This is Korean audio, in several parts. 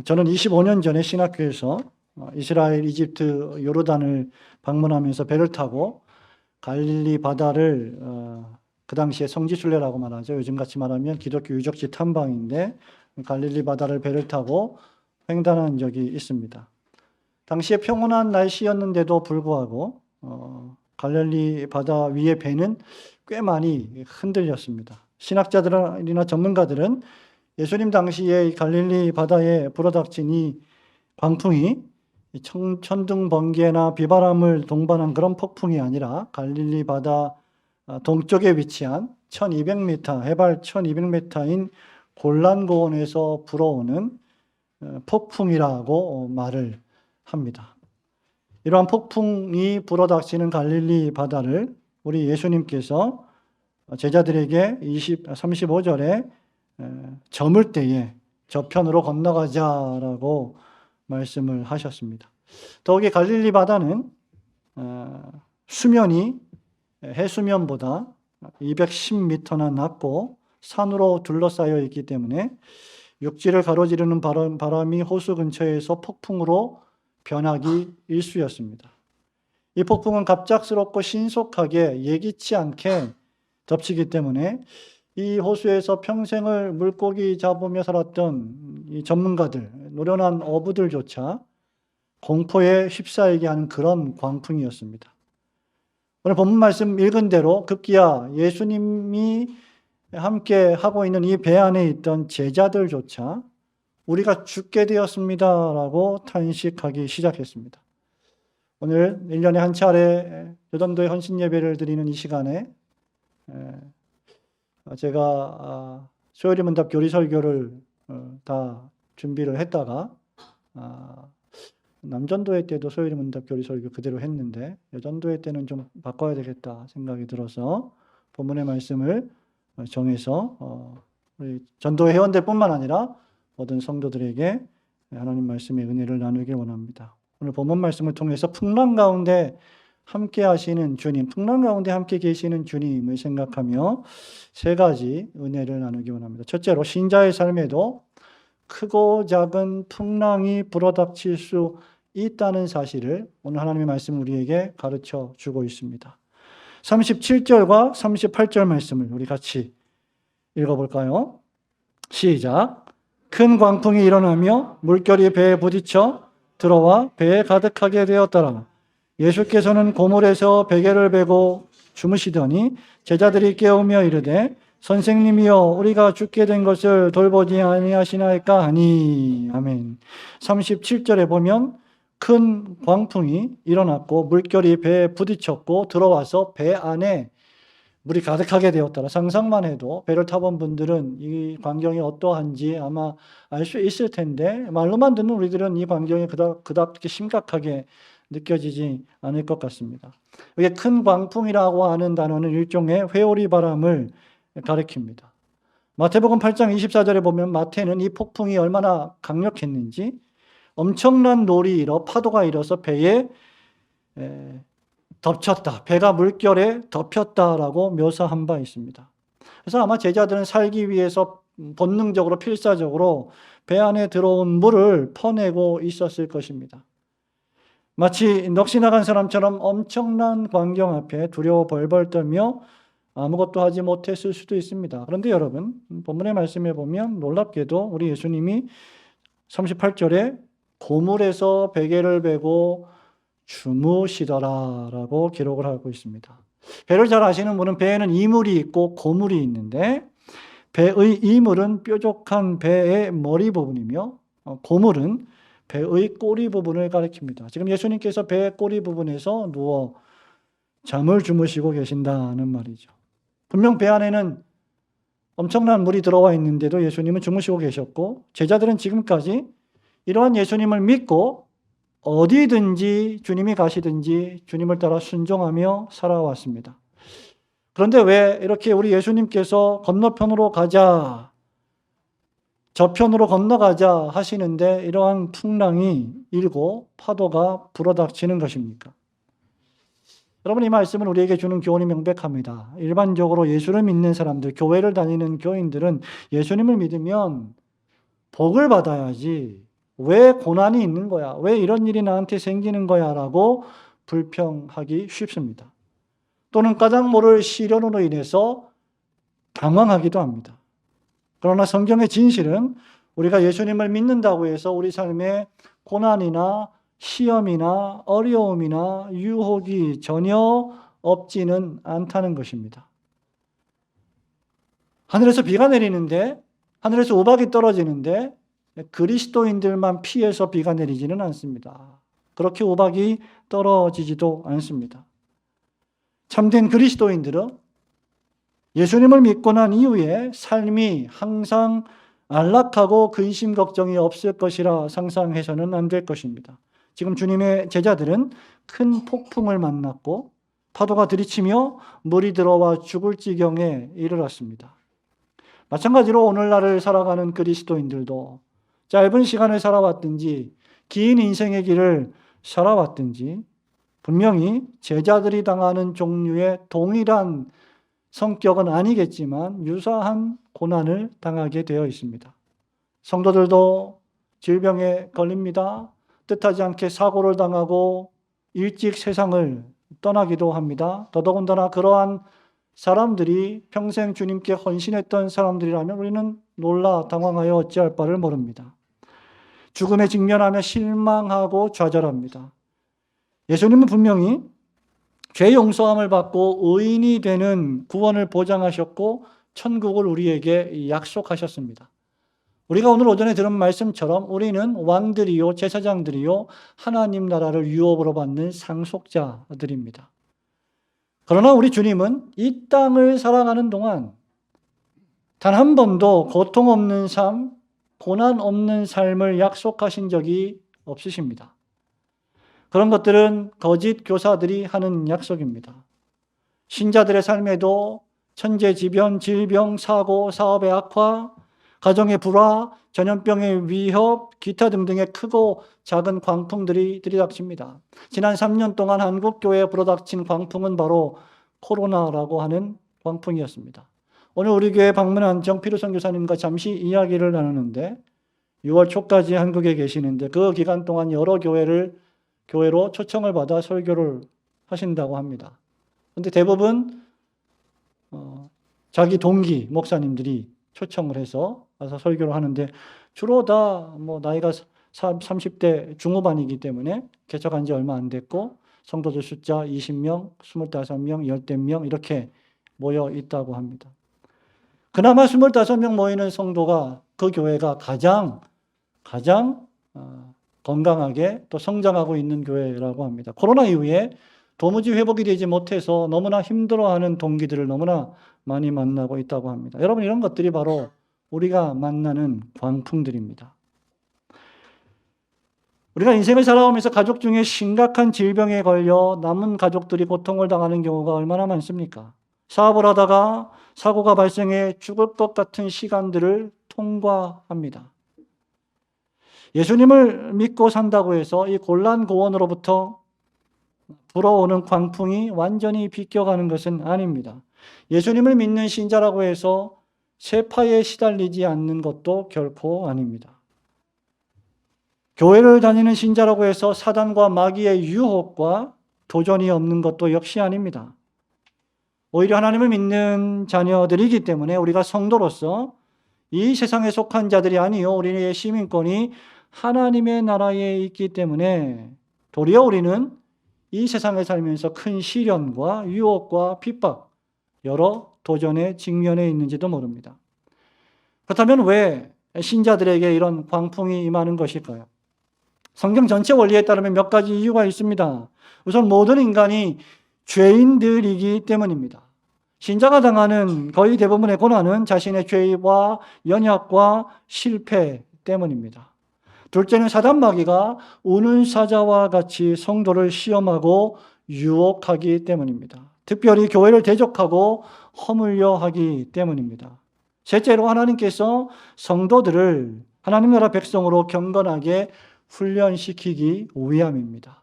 저는 25년 전에 신학교에서 이스라엘, 이집트, 요르단을 방문하면서 배를 타고 갈릴리 바다를 그 당시에 성지순례라고 말하죠. 요즘같이 말하면 기독교 유적지 탐방인데 갈릴리 바다를 배를 타고 횡단한 적이 있습니다. 당시에 평온한 날씨였는데도 불구하고 갈릴리 바다 위의 배는 꽤 많이 흔들렸습니다. 신학자들이나 전문가들은 예수님 당시에 갈릴리 바다에 불어닥친 이 광풍이 천둥 번개나 비바람을 동반한 그런 폭풍이 아니라 갈릴리 바다 동쪽에 위치한 1200m, 해발 1200m인 골란고원에서 불어오는 폭풍이라고 말을 합니다. 이러한 폭풍이 불어닥치는 갈릴리 바다를 우리 예수님께서 제자들에게 35절에 저물 때에 저편으로 건너가자라고 말씀을 하셨습니다. 더욱이 갈릴리 바다는 수면이 해수면보다 210m나 낮고 산으로 둘러싸여 있기 때문에 육지를 가로지르는 바람이 호수 근처에서 폭풍으로 변하기 일쑤였습니다. 이 폭풍은 갑작스럽고 신속하게 예기치 않게 덮치기 때문에 이 호수에서 평생을 물고기 잡으며 살았던 이 전문가들, 노련한 어부들조차 공포에 휩싸이게 하는 그런 광풍이었습니다. 오늘 본문 말씀 읽은 대로 급기야 예수님이 함께 하고 있는 이 배 안에 있던 제자들조차 우리가 죽게 되었습니다라고 탄식하기 시작했습니다. 오늘 1년에 한 차례 여전도의 헌신 예배를 드리는 이 시간에 제가 소요리 문답 교리 설교를 다 준비를 했다가 남전도회 때도 소요리 문답 교리 설교 그대로 했는데 여전도회 때는 좀 바꿔야 되겠다 생각이 들어서 본문의 말씀을 정해서 우리 전도회 회원들뿐만 아니라 모든 성도들에게 하나님 말씀의 은혜를 나누길 원합니다. 오늘 본문 말씀을 통해서 풍랑 가운데 함께 하시는 주님, 풍랑 가운데 함께 계시는 주님을 생각하며 세 가지 은혜를 나누기 원합니다. 첫째로 신자의 삶에도 크고 작은 풍랑이 불어닥칠 수 있다는 사실을 오늘 하나님의 말씀을 우리에게 가르쳐 주고 있습니다. 37절과 38절 말씀을 우리 같이 읽어볼까요? 시작. 큰 광풍이 일어나며 물결이 배에 부딪혀 들어와 배에 가득하게 되었더라. 예수께서는 고물에서 베개를 베고 주무시더니 제자들이 깨우며 이르되 선생님이여 우리가 죽게 된 것을 돌보지 아니하시나이까 하니. 아멘. 37절에 보면 큰 광풍이 일어났고 물결이 배에 부딪혔고 들어와서 배 안에 물이 가득하게 되었더라. 상상만 해도 배를 타본 분들은 이 광경이 어떠한지 아마 알 수 있을 텐데 말로만 듣는 우리들은 이 광경이 그닥 심각하게 느껴지지 않을 것 같습니다. 이게 큰 광풍이라고 하는 단어는 일종의 회오리 바람을 가리킵니다. 마태복음 8장 24절에 보면 마태는 이 폭풍이 얼마나 강력했는지 엄청난 놀이 일어 파도가 일어서 배에 덮쳤다. 배가 물결에 덮였다라고 묘사한 바 있습니다. 그래서 아마 제자들은 살기 위해서 본능적으로 필사적으로 배 안에 들어온 물을 퍼내고 있었을 것입니다. 마치 넋이 나간 사람처럼 엄청난 광경 앞에 두려워 벌벌 떨며 아무것도 하지 못했을 수도 있습니다. 그런데 여러분, 본문의 말씀에 보면 놀랍게도 우리 예수님이 38절에 고물에서 베개를 베고 주무시더라라고 기록을 하고 있습니다. 배를 잘 아시는 분은 배에는 이물이 있고 고물이 있는데 배의 이물은 뾰족한 배의 머리 부분이며 고물은 배의 꼬리 부분을 가리킵니다. 지금 예수님께서 배의 꼬리 부분에서 누워 잠을 주무시고 계신다는 말이죠. 분명 배 안에는 엄청난 물이 들어와 있는데도 예수님은 주무시고 계셨고 제자들은 지금까지 이러한 예수님을 믿고 어디든지 주님이 가시든지 주님을 따라 순종하며 살아왔습니다. 그런데 왜 이렇게 우리 예수님께서 건너편으로 가자, 저편으로 건너가자 하시는데 이러한 풍랑이 일고 파도가 불어닥치는 것입니까? 여러분, 이 말씀은 우리에게 주는 교훈이 명백합니다. 일반적으로 예수를 믿는 사람들, 교회를 다니는 교인들은 예수님을 믿으면 복을 받아야지 왜 고난이 있는 거야? 왜 이런 일이 나한테 생기는 거야? 라고 불평하기 쉽습니다. 또는 가장 모를 시련으로 인해서 당황하기도 합니다. 그러나 성경의 진실은 우리가 예수님을 믿는다고 해서 우리 삶에 고난이나 시험이나 어려움이나 유혹이 전혀 없지는 않다는 것입니다. 하늘에서 비가 내리는데, 하늘에서 우박이 떨어지는데 그리스도인들만 피해서 비가 내리지는 않습니다. 그렇게 우박이 떨어지지도 않습니다. 참된 그리스도인들은 예수님을 믿고 난 이후에 삶이 항상 안락하고 근심 걱정이 없을 것이라 상상해서는 안 될 것입니다. 지금 주님의 제자들은 큰 폭풍을 만났고 파도가 들이치며 물이 들어와 죽을 지경에 이르렀습니다. 마찬가지로 오늘날을 살아가는 그리스도인들도 짧은 시간을 살아왔든지 긴 인생의 길을 살아왔든지 분명히 제자들이 당하는 종류의 동일한 성격은 아니겠지만 유사한 고난을 당하게 되어 있습니다. 성도들도 질병에 걸립니다. 뜻하지 않게 사고를 당하고 일찍 세상을 떠나기도 합니다. 더더군다나 그러한 사람들이 평생 주님께 헌신했던 사람들이라면 우리는 놀라 당황하여 어찌할 바를 모릅니다. 죽음에 직면하며 실망하고 좌절합니다. 예수님은 분명히 죄 용서함을 받고 의인이 되는 구원을 보장하셨고 천국을 우리에게 약속하셨습니다. 우리가 오늘 오전에 들은 말씀처럼 우리는 왕들이요 제사장들이요 하나님 나라를 유업으로 받는 상속자들입니다. 그러나 우리 주님은 이 땅을 살아가는 동안 단 한 번도 고통 없는 삶, 고난 없는 삶을 약속하신 적이 없으십니다. 그런 것들은 거짓 교사들이 하는 약속입니다. 신자들의 삶에도 천재지변, 질병, 사고, 사업의 악화, 가정의 불화, 전염병의 위협, 기타 등등의 크고 작은 광풍들이 들이닥칩니다. 지난 3년 동안 한국 교회에 불어닥친 광풍은 바로 코로나라고 하는 광풍이었습니다. 오늘 우리 교회 방문한 정필우 선교사님과 잠시 이야기를 나누는데 6월 초까지 한국에 계시는데 그 기간 동안 여러 교회로 초청을 받아 설교를 하신다고 합니다. 그런데 대부분 자기 동기 목사님들이 초청을 해서 와서 설교를 하는데 주로 다 나이가 30대 중후반이기 때문에 개척한 지 얼마 안 됐고 성도들 숫자 20명, 25명, 10명 이렇게 모여 있다고 합니다. 그나마 25명 모이는 성도가 그 교회가 가장 건강하게 또 성장하고 있는 교회라고 합니다. 코로나 이후에 도무지 회복이 되지 못해서 너무나 힘들어하는 동기들을 너무나 많이 만나고 있다고 합니다. 여러분, 이런 것들이 바로 우리가 만나는 광풍들입니다. 우리가 인생을 살아오면서 가족 중에 심각한 질병에 걸려 남은 가족들이 고통을 당하는 경우가 얼마나 많습니까? 사업을 하다가 사고가 발생해 죽을 것 같은 시간들을 통과합니다. 예수님을 믿고 산다고 해서 이 곤란고원으로부터 불어오는 광풍이 완전히 비껴가는 것은 아닙니다. 예수님을 믿는 신자라고 해서 세파에 시달리지 않는 것도 결코 아닙니다. 교회를 다니는 신자라고 해서 사단과 마귀의 유혹과 도전이 없는 것도 역시 아닙니다. 오히려 하나님을 믿는 자녀들이기 때문에 우리가 성도로서 이 세상에 속한 자들이 아니요 우리의 시민권이 하나님의 나라에 있기 때문에 도리어 우리는 이 세상에 살면서 큰 시련과 유혹과 핍박, 여러 도전에 직면해 있는지도 모릅니다. 그렇다면 왜 신자들에게 이런 광풍이 임하는 것일까요? 성경 전체 원리에 따르면 몇 가지 이유가 있습니다. 우선 모든 인간이 죄인들이기 때문입니다. 신자가 당하는 거의 대부분의 고난은 자신의 죄와 연약과 실패 때문입니다. 둘째는 사단 마귀가 우는 사자와 같이 성도를 시험하고 유혹하기 때문입니다. 특별히 교회를 대적하고 허물려 하기 때문입니다. 셋째로 하나님께서 성도들을 하나님 나라 백성으로 경건하게 훈련시키기 위함입니다.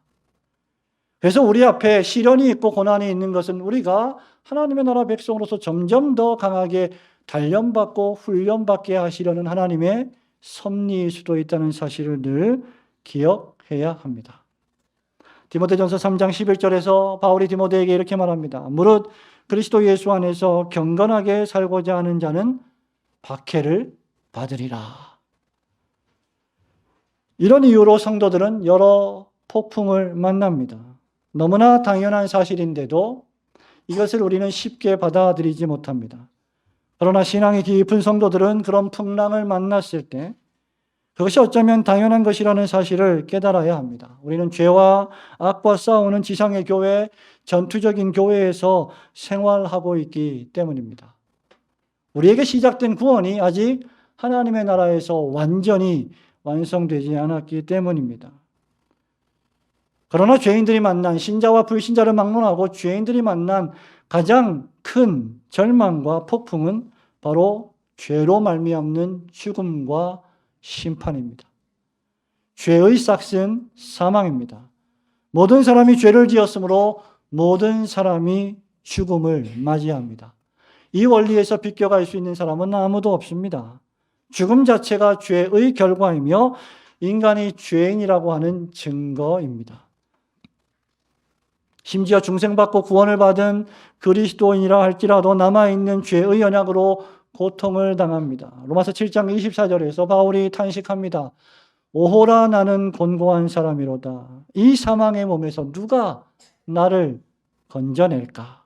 그래서 우리 앞에 시련이 있고 고난이 있는 것은 우리가 하나님의 나라 백성으로서 점점 더 강하게 단련받고 훈련받게 하시려는 하나님의 섭리일 수도 있다는 사실을 늘 기억해야 합니다. 디모데전서 3장 11절에서 바울이 디모데에게 이렇게 말합니다. 무릇 그리스도 예수 안에서 경건하게 살고자 하는 자는 박해를 받으리라. 이런 이유로 성도들은 여러 폭풍을 만납니다. 너무나 당연한 사실인데도 이것을 우리는 쉽게 받아들이지 못합니다. 그러나 신앙이 깊은 성도들은 그런 풍랑을 만났을 때 그것이 어쩌면 당연한 것이라는 사실을 깨달아야 합니다. 우리는 죄와 악과 싸우는 지상의 교회, 전투적인 교회에서 생활하고 있기 때문입니다. 우리에게 시작된 구원이 아직 하나님의 나라에서 완전히 완성되지 않았기 때문입니다. 그러나 죄인들이 만난, 신자와 불신자를 막론하고 죄인들이 만난 가장 큰 절망과 폭풍은 바로 죄로 말미암는 죽음과 심판입니다. 죄의 싹은 사망입니다. 모든 사람이 죄를 지었으므로 모든 사람이 죽음을 맞이합니다. 이 원리에서 비껴갈 수 있는 사람은 아무도 없습니다. 죽음 자체가 죄의 결과이며 인간이 죄인이라고 하는 증거입니다. 심지어 중생받고 구원을 받은 그리스도인이라 할지라도 남아있는 죄의 연약으로 고통을 당합니다. 로마서 7장 24절에서 바울이 탄식합니다. 오호라 나는 곤고한 사람이로다. 이 사망의 몸에서 누가 나를 건져낼까?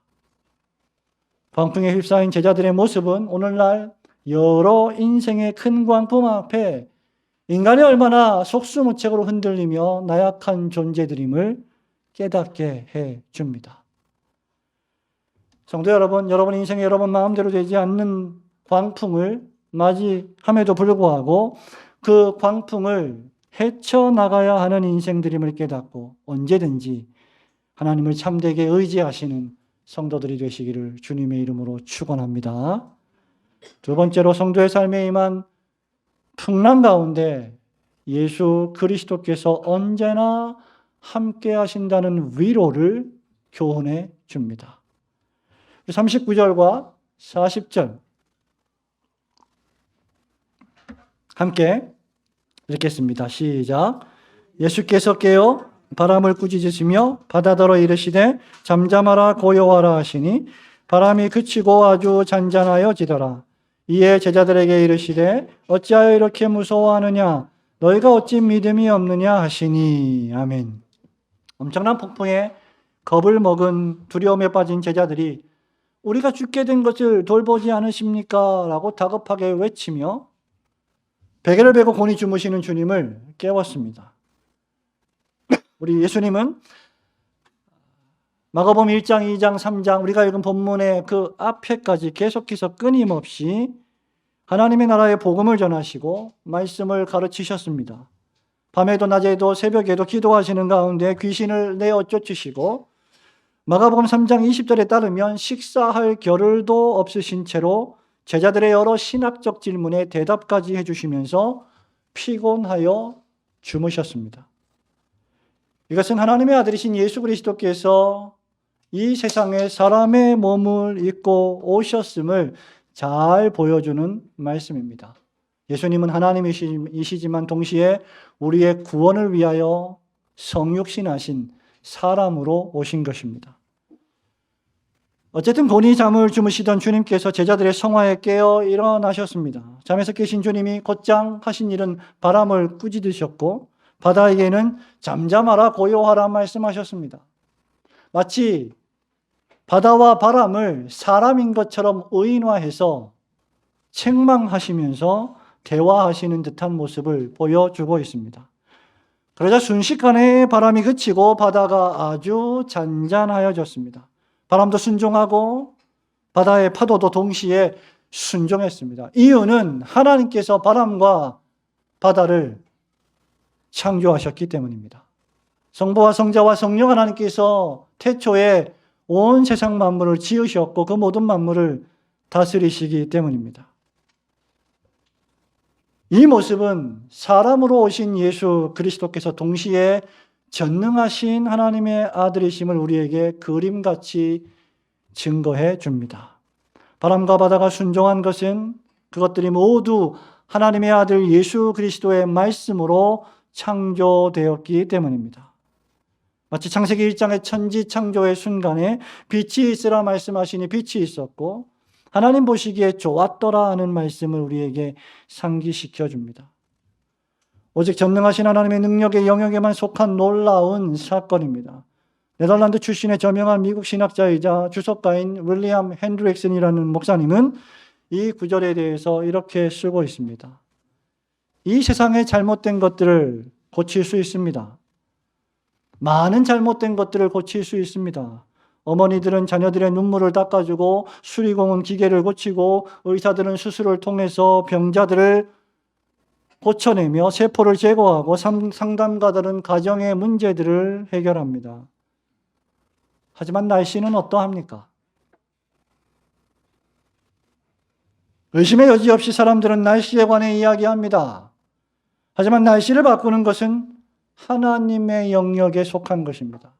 광풍에 휩싸인 제자들의 모습은 오늘날 여러 인생의 큰 광풍 앞에 인간이 얼마나 속수무책으로 흔들리며 나약한 존재들임을 깨닫게 해줍니다. 성도 여러분, 여러분 인생에 여러분 마음대로 되지 않는 광풍을 맞이함에도 불구하고 그 광풍을 헤쳐나가야 하는 인생들임을 깨닫고 언제든지 하나님을 참되게 의지하시는 성도들이 되시기를 주님의 이름으로 축원합니다. 두 번째로 성도의 삶에 임한 풍랑 가운데 예수 그리스도께서 언제나 함께 하신다는 위로를 교훈해 줍니다. 39절과 40절 함께 읽겠습니다. 시작. 예수께서 깨어 바람을 꾸짖으시며 바다더러 이르시되 잠잠하라 고요하라 하시니 바람이 그치고 아주 잔잔하여지더라. 이에 제자들에게 이르시되 어찌하여 이렇게 무서워하느냐 너희가 어찌 믿음이 없느냐 하시니. 아멘. 엄청난 폭풍에 겁을 먹은 두려움에 빠진 제자들이 우리가 죽게 된 것을 돌보지 않으십니까? 라고 다급하게 외치며 베개를 베고 곤히 주무시는 주님을 깨웠습니다. 우리 예수님은 마가복음 1장, 2장, 3장 우리가 읽은 본문의 그 앞에까지 계속해서 끊임없이 하나님의 나라의 복음을 전하시고 말씀을 가르치셨습니다. 밤에도 낮에도 새벽에도 기도하시는 가운데 귀신을 내어 쫓으시고 마가복음 3장 20절에 따르면 식사할 겨를도 없으신 채로 제자들의 여러 신학적 질문에 대답까지 해주시면서 피곤하여 주무셨습니다. 이것은 하나님의 아들이신 예수 그리스도께서 이 세상에 사람의 몸을 입고 오셨음을 잘 보여주는 말씀입니다. 예수님은 하나님이시지만 동시에 우리의 구원을 위하여 성육신하신 사람으로 오신 것입니다. 어쨌든 곤히 잠을 주무시던 주님께서 제자들의 성화에 깨어 일어나셨습니다. 잠에서 깨신 주님이 곧장 하신 일은 바람을 꾸짖으셨고 바다에게는 잠잠하라 고요하라 말씀하셨습니다. 마치 바다와 바람을 사람인 것처럼 의인화해서 책망하시면서 대화하시는 듯한 모습을 보여주고 있습니다. 그러자 순식간에 바람이 그치고 바다가 아주 잔잔하여졌습니다. 바람도 순종하고 바다의 파도도 동시에 순종했습니다. 이유는 하나님께서 바람과 바다를 창조하셨기 때문입니다. 성부와 성자와 성령 하나님께서 태초에 온 세상 만물을 지으셨고 그 모든 만물을 다스리시기 때문입니다. 이 모습은 사람으로 오신 예수 그리스도께서 동시에 전능하신 하나님의 아들이심을 우리에게 그림같이 증거해 줍니다. 바람과 바다가 순종한 것은 그것들이 모두 하나님의 아들 예수 그리스도의 말씀으로 창조되었기 때문입니다. 마치 창세기 1장의 천지 창조의 순간에 빛이 있으라 말씀하시니 빛이 있었고 하나님 보시기에 좋았더라 하는 말씀을 우리에게 상기시켜 줍니다. 오직 전능하신 하나님의 능력의 영역에만 속한 놀라운 사건입니다. 네덜란드 출신의 저명한 미국 신학자이자 주석가인 윌리엄 핸드릭슨이라는 목사님은 이 구절에 대해서 이렇게 쓰고 있습니다. 이 세상의 잘못된 것들을 고칠 수 있습니다. 많은 잘못된 것들을 고칠 수 있습니다. 어머니들은 자녀들의 눈물을 닦아주고 수리공은 기계를 고치고 의사들은 수술을 통해서 병자들을 고쳐내며 세포를 제거하고 상담가들은 가정의 문제들을 해결합니다. 하지만 날씨는 어떠합니까? 의심의 여지 없이 사람들은 날씨에 관해 이야기합니다. 하지만 날씨를 바꾸는 것은 하나님의 영역에 속한 것입니다.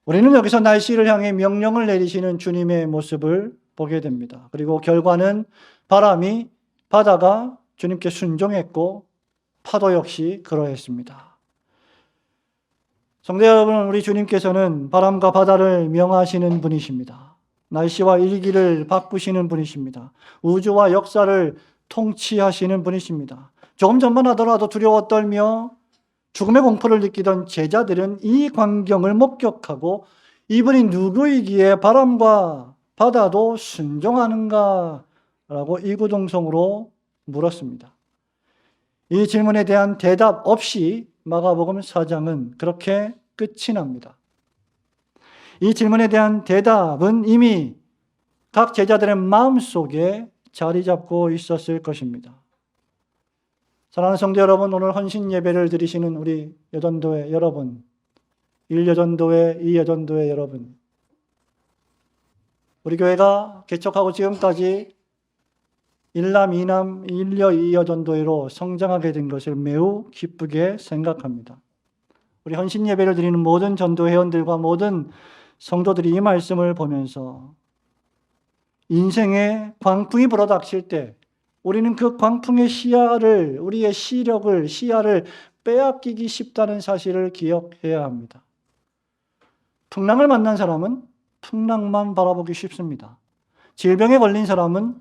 우리는 여기서 날씨를 향해 명령을 내리시는 주님의 모습을 보게 됩니다. 그리고 결과는 바다가 주님께 순종했고 파도 역시 그러했습니다. 성도 여러분, 우리 주님께서는 바람과 바다를 명하시는 분이십니다. 날씨와 일기를 바꾸시는 분이십니다. 우주와 역사를 통치하시는 분이십니다. 조금 전만 하더라도 두려워 떨며 죽음의 공포를 느끼던 제자들은 이 광경을 목격하고 이분이 누구이기에 바람과 바다도 순종하는가? 라고 이구동성으로 물었습니다. 이 질문에 대한 대답 없이 마가복음 4장은 그렇게 끝이 납니다. 이 질문에 대한 대답은 이미 각 제자들의 마음속에 자리 잡고 있었을 것입니다. 사랑하는 성도 여러분, 오늘 헌신 예배를 드리시는 우리 여전도회 여러분, 1여전도회, 2여전도회 여러분, 우리 교회가 개척하고 지금까지 1남, 2남, 1여, 2여전도회로 성장하게 된 것을 매우 기쁘게 생각합니다. 우리 헌신 예배를 드리는 모든 전도 회원들과 모든 성도들이 이 말씀을 보면서 인생의 광풍이 불어닥칠 때 우리는 그 광풍의 우리의 시야를 빼앗기기 쉽다는 사실을 기억해야 합니다. 풍랑을 만난 사람은 풍랑만 바라보기 쉽습니다. 질병에 걸린 사람은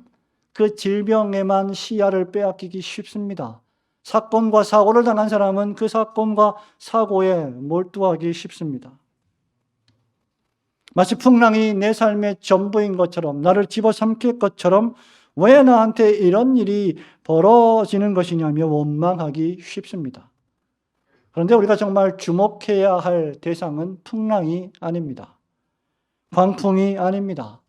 그 질병에만 시야를 빼앗기기 쉽습니다. 사건과 사고를 당한 사람은 그 사건과 사고에 몰두하기 쉽습니다. 마치 풍랑이 내 삶의 전부인 것처럼, 나를 집어삼킬 것처럼 왜 나한테 이런 일이 벌어지는 것이냐며 원망하기 쉽습니다. 그런데 우리가 정말 주목해야 할 대상은 풍랑이 아닙니다. 광풍이 아닙니다.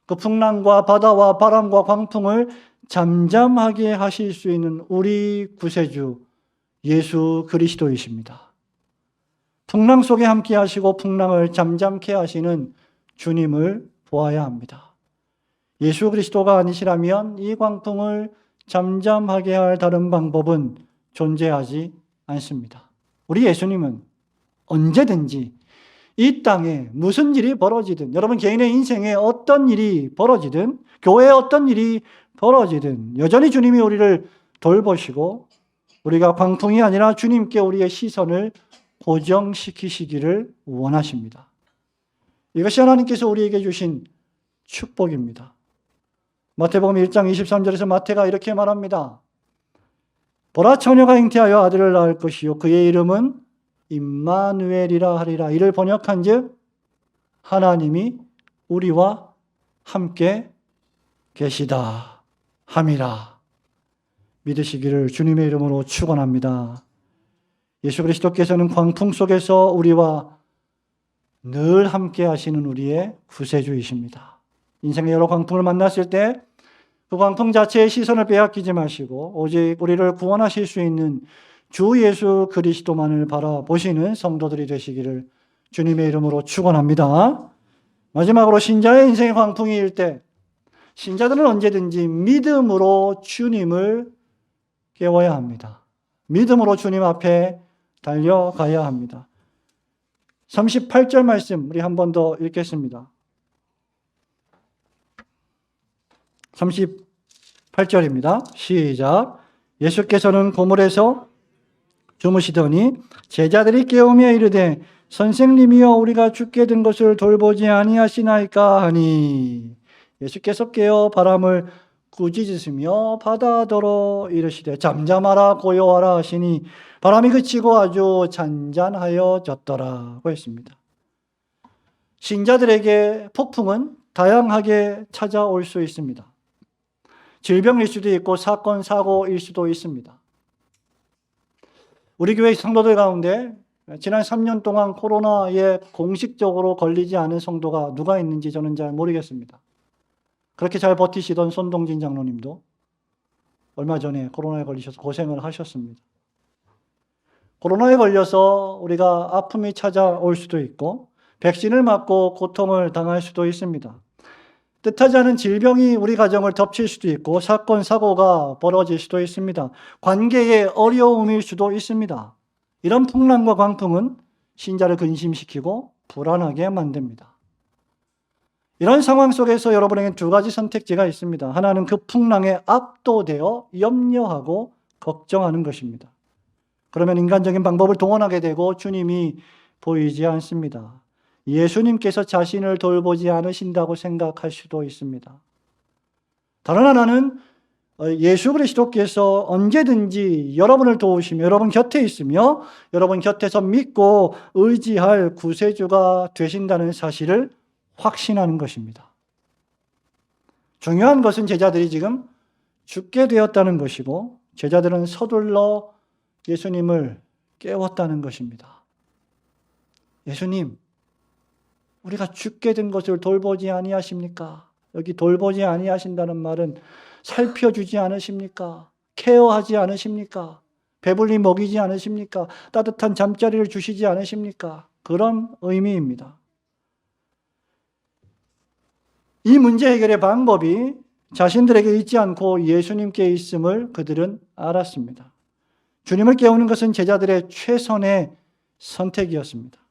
그 풍랑과 바다와 바람과 광풍을 잠잠하게 하실 수 있는 우리 구세주 예수 그리스도이십니다. 풍랑 속에 함께 하시고 풍랑을 잠잠케 하시는 주님을 보아야 합니다. 예수 그리스도가 아니시라면 이 광풍을 잠잠하게 할 다른 방법은 존재하지 않습니다. 우리 예수님은 언제든지 이 땅에 무슨 일이 벌어지든, 여러분 개인의 인생에 어떤 일이 벌어지든, 교회에 어떤 일이 벌어지든 여전히 주님이 우리를 돌보시고 우리가 광풍이 아니라 주님께 우리의 시선을 고정시키시기를 원하십니다. 이것이 하나님께서 우리에게 주신 축복입니다. 마태복음 1장 23절에서 마태가 이렇게 말합니다. 보라, 처녀가 잉태하여 아들을 낳을 것이요 그의 이름은 임마누엘이라 하리라. 이를 번역한즉 하나님이 우리와 함께 계시다 함이라. 믿으시기를 주님의 이름으로 축원합니다. 예수 그리스도께서는 광풍 속에서 우리와 늘 함께 하시는 우리의 구세주이십니다. 인생의 여러 광풍을 만났을 때 그 광풍 자체의 시선을 빼앗기지 마시고 오직 우리를 구원하실 수 있는 주 예수 그리스도만을 바라보시는 성도들이 되시기를 주님의 이름으로 축원합니다. 마지막으로 신자의 인생의 광풍이 일 때 신자들은 언제든지 믿음으로 주님을 깨워야 합니다. 믿음으로 주님 앞에 달려가야 합니다. 38절 말씀 우리 한 번 더 읽겠습니다. 8절입니다. 시작. 예수께서는 고물에서 주무시더니 제자들이 깨우며 이르되 선생님이여 우리가 죽게 된 것을 돌보지 아니하시나이까 하니 예수께서 깨어 바람을 꾸짖으시며 바다더러 이르시되 잠잠하라 고요하라 하시니 바람이 그치고 아주 잔잔하여졌더라고 했습니다. 신자들에게 폭풍은 다양하게 찾아올 수 있습니다. 질병일 수도 있고 사건, 사고일 수도 있습니다. 우리 교회 성도들 가운데 지난 3년 동안 코로나에 공식적으로 걸리지 않은 성도가 누가 있는지 저는 잘 모르겠습니다. 그렇게 잘 버티시던 손동진 장로님도 얼마 전에 코로나에 걸리셔서 고생을 하셨습니다. 코로나에 걸려서 우리가 아픔이 찾아올 수도 있고 백신을 맞고 고통을 당할 수도 있습니다. 뜻하지 않은 질병이 우리 가정을 덮칠 수도 있고 사건, 사고가 벌어질 수도 있습니다. 관계의 어려움일 수도 있습니다. 이런 풍랑과 광풍은 신자를 근심시키고 불안하게 만듭니다. 이런 상황 속에서 여러분에게 두 가지 선택지가 있습니다. 하나는 그 풍랑에 압도되어 염려하고 걱정하는 것입니다. 그러면 인간적인 방법을 동원하게 되고 주님이 보이지 않습니다. 예수님께서 자신을 돌보지 않으신다고 생각할 수도 있습니다. 다른 하나는 예수 그리스도께서 언제든지 여러분을 도우시며 여러분 곁에 있으며 여러분 곁에서 믿고 의지할 구세주가 되신다는 사실을 확신하는 것입니다. 중요한 것은 제자들이 지금 죽게 되었다는 것이고 제자들은 서둘러 예수님을 깨웠다는 것입니다. 예수님, 우리가 죽게 된 것을 돌보지 아니하십니까? 여기 돌보지 아니하신다는 말은 살펴주지 않으십니까? 케어하지 않으십니까? 배불리 먹이지 않으십니까? 따뜻한 잠자리를 주시지 않으십니까? 그런 의미입니다. 이 문제 해결의 방법이 자신들에게 있지 않고 예수님께 있음을 그들은 알았습니다. 주님을 깨우는 것은 제자들의 최선의 선택이었습니다.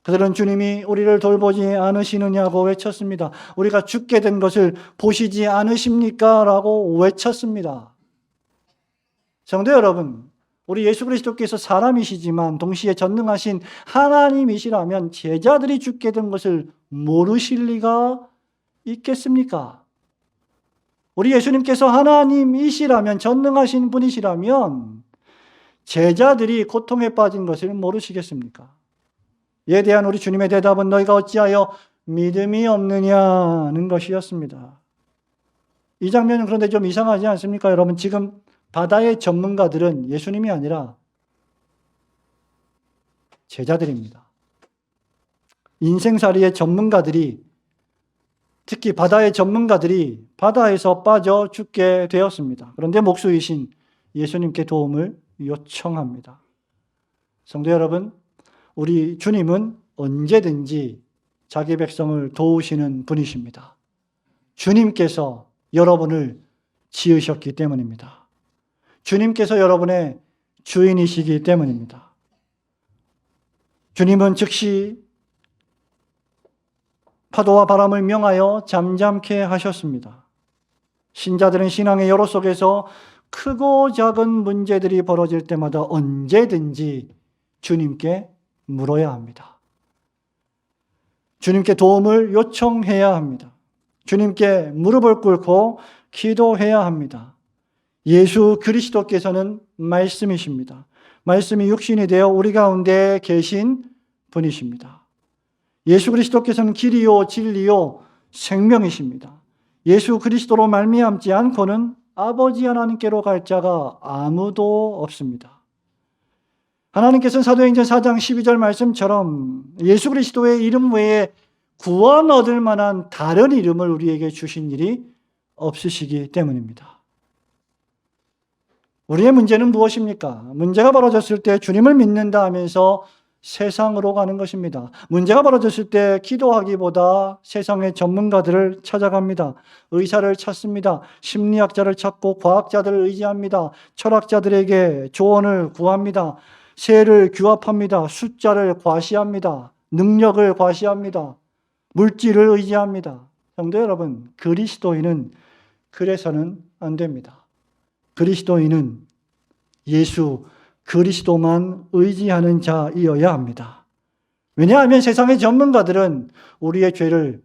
그들은 주님이 우리를 돌보지 않으시느냐고 외쳤습니다. 우리가 죽게 된 것을 보시지 않으십니까? 라고 외쳤습니다. 성도 여러분, 우리 예수 그리스도께서 사람이시지만 동시에 전능하신 하나님이시라면 제자들이 죽게 된 것을 모르실 리가 있겠습니까? 우리 예수님께서 하나님이시라면, 전능하신 분이시라면 제자들이 고통에 빠진 것을 모르시겠습니까? 이에 대한 우리 주님의 대답은 너희가 어찌하여 믿음이 없느냐는 것이었습니다. 이 장면은 그런데 좀 이상하지 않습니까? 여러분, 지금 바다의 전문가들은 예수님이 아니라 제자들입니다. 인생살이의 전문가들이, 특히 바다의 전문가들이 바다에서 빠져 죽게 되었습니다. 그런데 목수이신 예수님께 도움을 요청합니다. 성도 여러분, 우리 주님은 언제든지 자기 백성을 도우시는 분이십니다. 주님께서 여러분을 지으셨기 때문입니다. 주님께서 여러분의 주인이시기 때문입니다. 주님은 즉시 파도와 바람을 명하여 잠잠케 하셨습니다. 신자들은 신앙의 여로 속에서 크고 작은 문제들이 벌어질 때마다 언제든지 주님께 물어야 합니다. 주님께 도움을 요청해야 합니다. 주님께 무릎을 꿇고 기도해야 합니다. 예수 그리스도께서는 말씀이십니다. 말씀이 육신이 되어 우리 가운데 계신 분이십니다. 예수 그리스도께서는 길이요 진리요 생명이십니다. 예수 그리스도로 말미암지 않고는 아버지 하나님께로 갈 자가 아무도 없습니다. 하나님께서는 사도행전 4장 12절 말씀처럼 예수 그리스도의 이름 외에 구원 얻을 만한 다른 이름을 우리에게 주신 일이 없으시기 때문입니다. 우리의 문제는 무엇입니까? 문제가 벌어졌을 때 주님을 믿는다 하면서 세상으로 가는 것입니다. 문제가 벌어졌을 때 기도하기보다 세상의 전문가들을 찾아갑니다. 의사를 찾습니다. 심리학자를 찾고 과학자들을 의지합니다. 철학자들에게 조언을 구합니다. 세를 규합합니다. 숫자를 과시합니다. 능력을 과시합니다. 물질을 의지합니다. 성도 여러분, 그리스도인은 그래서는 안 됩니다. 그리스도인은 예수 그리스도만 의지하는 자이어야 합니다. 왜냐하면 세상의 전문가들은 우리의 죄를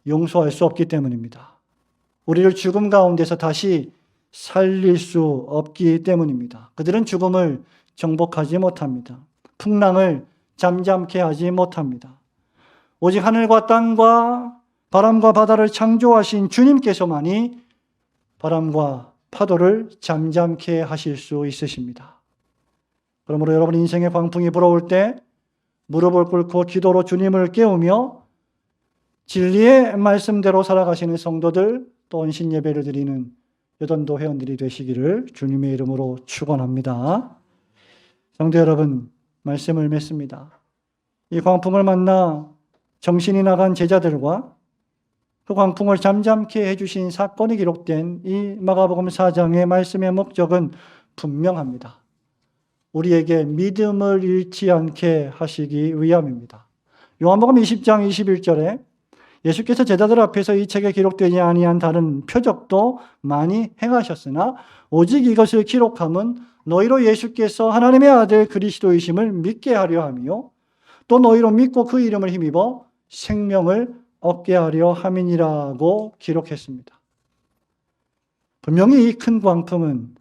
용서할 수 없기 때문입니다. 우리를 죽음 가운데서 다시 살릴 수 없기 때문입니다. 그들은 죽음을 정복하지 못합니다. 풍랑을 잠잠케 하지 못합니다. 오직 하늘과 땅과 바람과 바다를 창조하신 주님께서만이 바람과 파도를 잠잠케 하실 수 있으십니다. 그러므로 여러분 인생의 광풍이 불어올 때 무릎을 꿇고 기도로 주님을 깨우며 진리의 말씀대로 살아가시는 성도들, 또 헌신 예배를 드리는 여전도 회원들이 되시기를 주님의 이름으로 축원합니다. 성도 여러분, 말씀을 맺습니다. 이 광풍을 만나 정신이 나간 제자들과 그 광풍을 잠잠케 해주신 사건이 기록된 이 마가복음 4장의 말씀의 목적은 분명합니다. 우리에게 믿음을 잃지 않게 하시기 위함입니다. 요한복음 20장 21절에 예수께서 제자들 앞에서 이 책에 기록되지 아니한 다른 표적도 많이 행하셨으나 오직 이것을 기록함은 너희로 예수께서 하나님의 아들 그리스도이심을 믿게 하려 함이요 또 너희로 믿고 그 이름을 힘입어 생명을 얻게 하려 함이니라고 기록했습니다. 분명히 이 큰 광풍은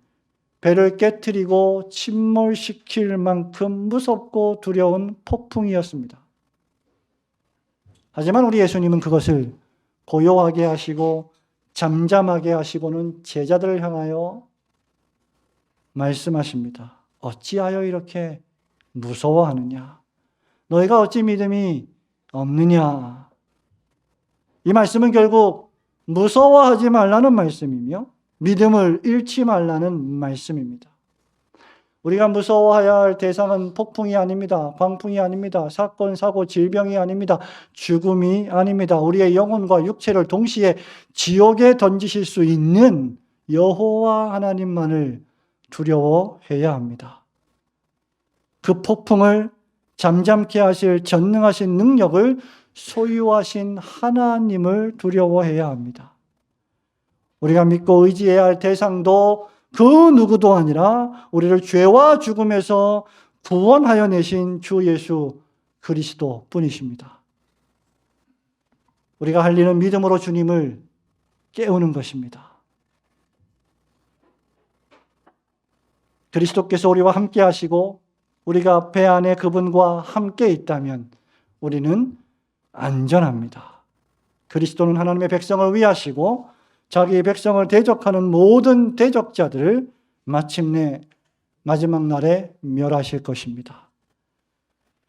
배를 깨트리고 침몰시킬 만큼 무섭고 두려운 폭풍이었습니다. 하지만 우리 예수님은 그것을 고요하게 하시고 잠잠하게 하시고는 제자들을 향하여 말씀하십니다. 어찌하여 이렇게 무서워하느냐? 너희가 어찌 믿음이 없느냐? 이 말씀은 결국 무서워하지 말라는 말씀이며 믿음을 잃지 말라는 말씀입니다. 우리가 무서워해야 할 대상은 폭풍이 아닙니다. 광풍이 아닙니다. 사건, 사고, 질병이 아닙니다. 죽음이 아닙니다. 우리의 영혼과 육체를 동시에 지옥에 던지실 수 있는 여호와 하나님만을 두려워해야 합니다. 그 폭풍을 잠잠케 하실 전능하신 능력을 소유하신 하나님을 두려워해야 합니다. 우리가 믿고 의지해야 할 대상도 그 누구도 아니라 우리를 죄와 죽음에서 구원하여 내신 주 예수 그리스도 뿐이십니다. 우리가 할 일은 믿음으로 주님을 깨우는 것입니다. 그리스도께서 우리와 함께 하시고 우리가 배 안에 그분과 함께 있다면 우리는 안전합니다. 그리스도는 하나님의 백성을 위하시고 자기의 백성을 대적하는 모든 대적자들을 마침내 마지막 날에 멸하실 것입니다.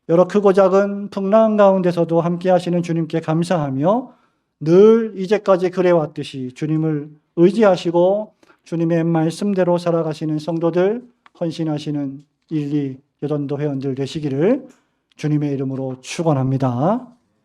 여러 크고 작은 풍랑 가운데서도 함께 하시는 주님께 감사하며 늘 이제까지 그래왔듯이 주님을 의지하시고 주님의 말씀대로 살아가시는 성도들, 헌신하시는 1, 2 여전도 회원들 되시기를 주님의 이름으로 축원합니다.